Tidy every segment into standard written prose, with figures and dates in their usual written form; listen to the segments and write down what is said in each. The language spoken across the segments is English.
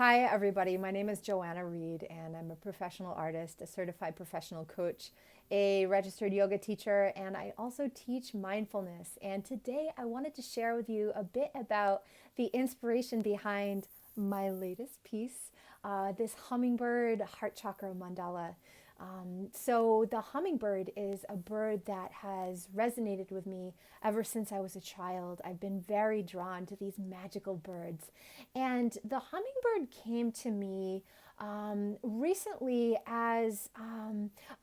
Hi, everybody. My name is Joanna Reed, and I'm a professional artist, a certified professional coach, a registered yoga teacher, and I also teach mindfulness. And today I wanted to share with you a bit about the inspiration behind my latest piece, this hummingbird heart chakra mandala. So the hummingbird is a bird that has resonated with me ever since I was a child. I've been very drawn to these magical birds. And the hummingbird came to me recently as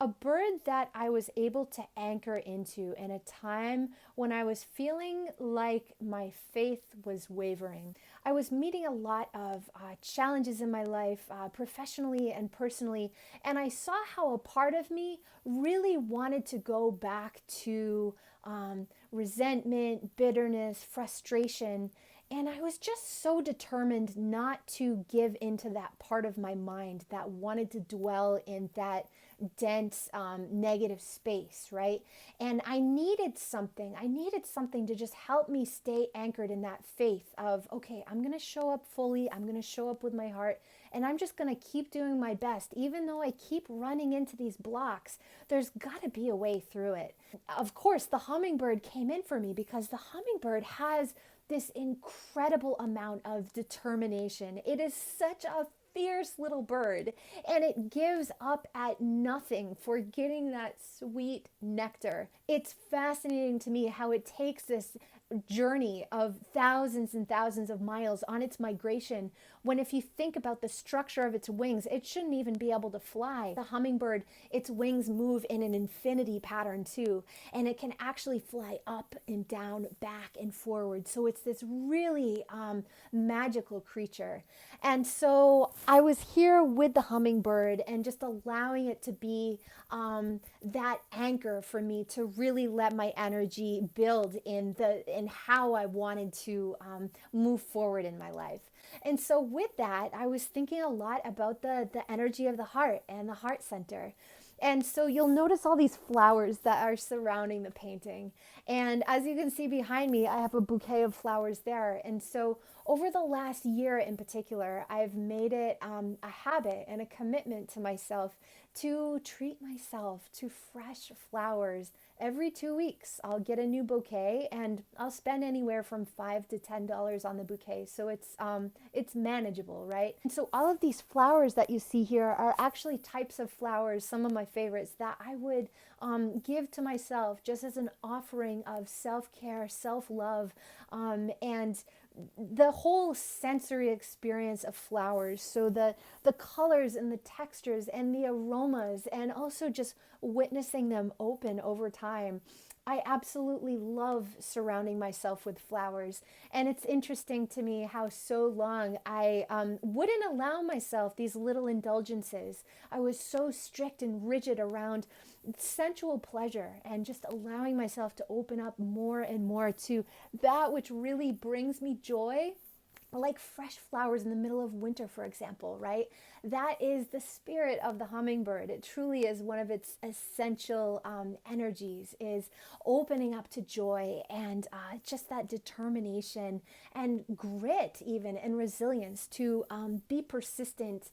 a bird that I was able to anchor into in a time when I was feeling like my faith was wavering. I was meeting a lot of challenges in my life, professionally and personally, and I saw how a part of me really wanted to go back to resentment, bitterness, frustration. And I was just so determined not to give into that part of my mind that wanted to dwell in that dense, negative space, right? And I needed something. I needed something to just help me stay anchored in that faith of, okay, I'm going to show up fully. I'm going to show up with my heart. And I'm just going to keep doing my best. Even though I keep running into these blocks, there's got to be a way through it. Of course, the hummingbird came in for me because the hummingbird has this incredible amount of determination. It is such a fierce little bird, and it gives up at nothing for getting that sweet nectar. It's fascinating to me how it takes this journey of thousands and thousands of miles on its migration, when if you think about the structure of its wings, it shouldn't even be able to fly. The hummingbird, its wings move in an infinity pattern too, and it can actually fly up and down, back and forward. So it's this really magical creature. And so I was here with the hummingbird and just allowing it to be that anchor for me to really let my energy build in how I wanted to move forward in my life. And so with that, I was thinking a lot about the energy of the heart and the heart center. And so you'll notice all these flowers that are surrounding the painting. And as you can see behind me, I have a bouquet of flowers there. And so over the last year in particular, I've made it a habit and a commitment to myself to treat myself to fresh flowers. Every 2 weeks, I'll get a new bouquet, and I'll spend anywhere from $5 to $10 on the bouquet. So it's manageable, right? And so all of these flowers that you see here are actually types of flowers, some of my favorites, that I would give to myself just as an offering of self-care, self-love, and the whole sensory experience of flowers. So the colors and the textures and the aromas, and also just witnessing them open over time. I absolutely love surrounding myself with flowers. And it's interesting to me how so long I wouldn't allow myself these little indulgences. I was so strict and rigid around sensual pleasure and just allowing myself to open up more and more to that which really brings me joy, like fresh flowers in the middle of winter, for example, right? That is the spirit of the hummingbird. It truly is one of its essential energies, is opening up to joy and just that determination and grit, even, and resilience to be persistent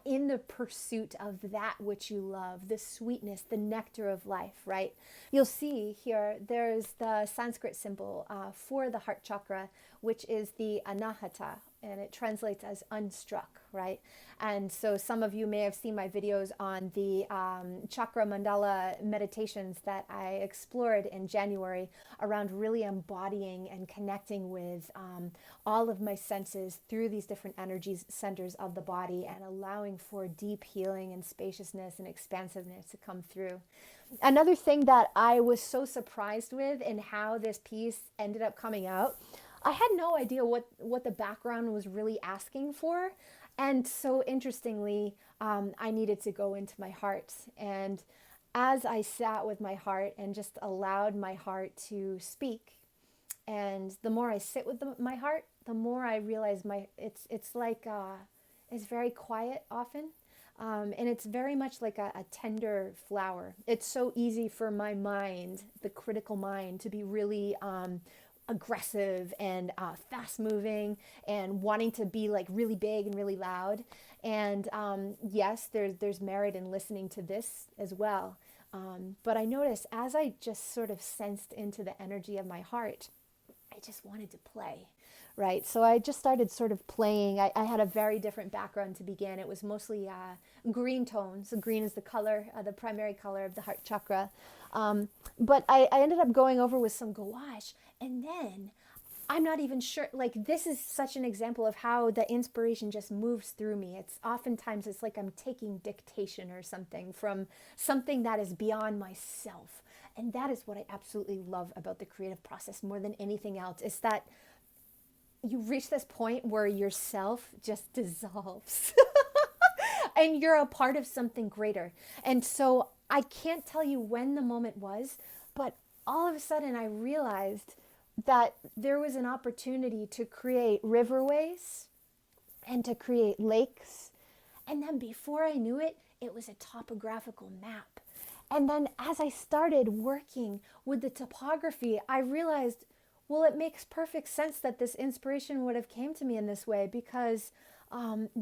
in the pursuit of that which you love, the sweetness, the nectar of life, right? You'll see here, there's the Sanskrit symbol for the heart chakra, which is the anahata, and it translates as unstruck, right? And so some of you may have seen my videos on the chakra mandala meditations that I explored in January around really embodying and connecting with all of my senses through these different energies, centers of the body, and allowing for deep healing and spaciousness and expansiveness to come through. Another thing that I was so surprised with in how this piece ended up coming out, I had no idea what the background was really asking for. And so interestingly, I needed to go into my heart. And as I sat with my heart and just allowed my heart to speak, and the more I sit with my heart, the more I realize it's like it's very quiet often. And it's very much like a tender flower. It's so easy for my mind, the critical mind, to be really aggressive and fast moving and wanting to be like really big and really loud. And yes, there's merit in listening to this as well. But I noticed as I just sort of sensed into the energy of my heart, I just wanted to play, right? So I just started sort of playing. I had a very different background to begin. It was mostly green tones. So green is the color, the primary color of the heart chakra. But I ended up going over with some gouache, and then I'm not even sure, like this is such an example of how the inspiration just moves through me. It's like I'm taking dictation or something from something that is beyond myself. And that is what I absolutely love about the creative process more than anything else, is that you reach this point where yourself just dissolves and you're a part of something greater. And so I can't tell you when the moment was, but all of a sudden I realized that there was an opportunity to create riverways and to create lakes. And then before I knew it, it was a topographical map. And then as I started working with the topography, I realized, well, it makes perfect sense that this inspiration would have came to me in this way, because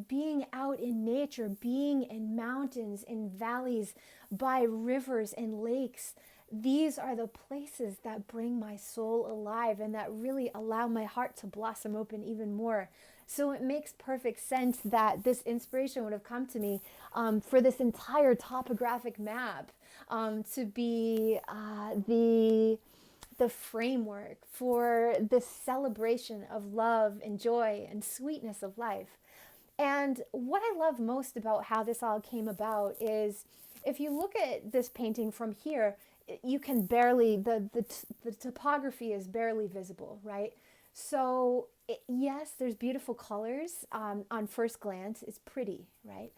being out in nature, being in mountains, in valleys, by rivers and lakes, these are the places that bring my soul alive and that really allow my heart to blossom open even more. So it makes perfect sense that this inspiration would have come to me for this entire topographic map to be the framework for the celebration of love and joy and sweetness of life. And what I love most about how this all came about is, if you look at this painting from here, you can barely, the topography is barely visible, right? So yes, there's beautiful colors on first glance. It's pretty, right?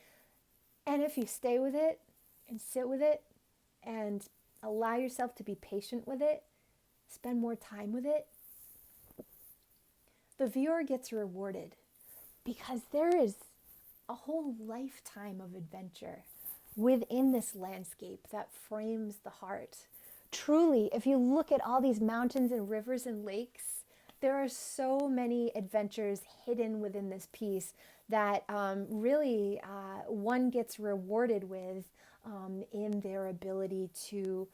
And if you stay with it and sit with it and allow yourself to be patient with it, spend more time with it, the viewer gets rewarded, because there is a whole lifetime of adventure within this landscape that frames the heart. Truly, if you look at all these mountains and rivers and lakes, there are so many adventures hidden within this piece that really one gets rewarded with in their ability to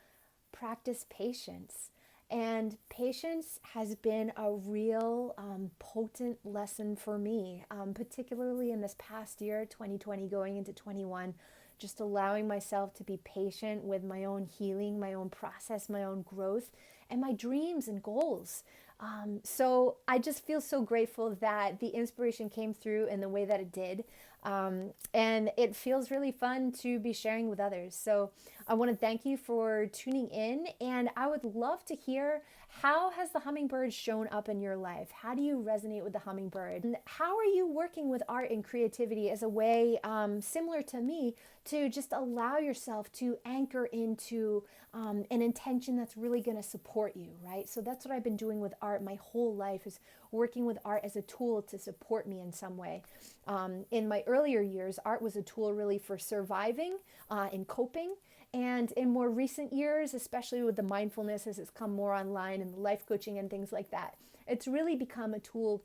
practice patience. And patience has been a real potent lesson for me, particularly in this past year, 2020, going into 21, just allowing myself to be patient with my own healing, my own process, my own growth, and my dreams and goals. So I just feel so grateful that the inspiration came through in the way that it did. And it feels really fun to be sharing with others. So I want to thank you for tuning in, and I would love to hear, how has the hummingbird shown up in your life? How do you resonate with the hummingbird? And how are you working with art and creativity as a way, similar to me, to just allow yourself to anchor into an intention that's really going to support you, right? So that's what I've been doing with art my whole life, is working with art as a tool to support me in some way. In my earlier years, art was a tool really for surviving and coping. And in more recent years, especially with the mindfulness as it's come more online and the life coaching and things like that, it's really become a tool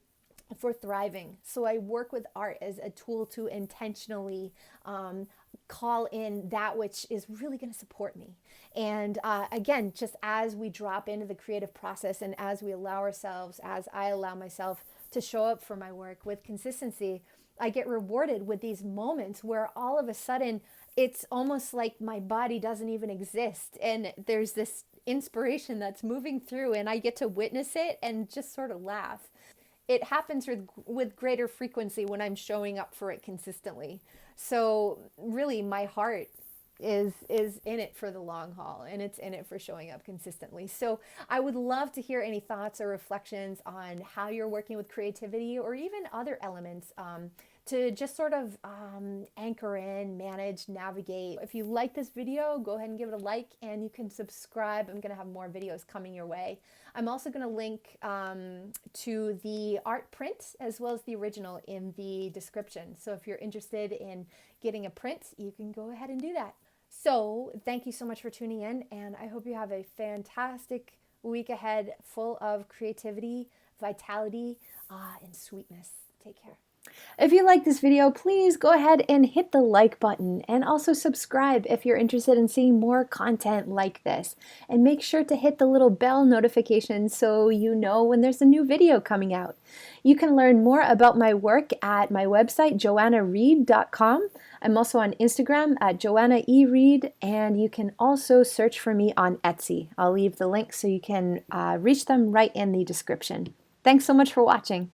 for thriving. So I work with art as a tool to intentionally call in that which is really going to support me. And again, just as we drop into the creative process and as we allow ourselves, as I allow myself to show up for my work with consistency, I get rewarded with these moments where all of a sudden it's almost like my body doesn't even exist. And there's this inspiration that's moving through, and I get to witness it and just sort of laugh. It happens with greater frequency when I'm showing up for it consistently. So really, my heart is in it for the long haul, and it's in it for showing up consistently. So I would love to hear any thoughts or reflections on how you're working with creativity, or even other elements to just sort of anchor in, manage, navigate. If you like this video, go ahead and give it a like, and you can subscribe. I'm going to have more videos coming your way. I'm also going to link to the art print as well as the original in the description. So if you're interested in getting a print, you can go ahead and do that. So thank you so much for tuning in, and I hope you have a fantastic week ahead full of creativity, vitality, and sweetness. Take care. If you like this video, please go ahead and hit the like button and also subscribe if you're interested in seeing more content like this. And make sure to hit the little bell notification so you know when there's a new video coming out. You can learn more about my work at my website, joannareed.com. I'm also on Instagram at joannaereed, and you can also search for me on Etsy. I'll leave the link so you can reach them right in the description. Thanks so much for watching.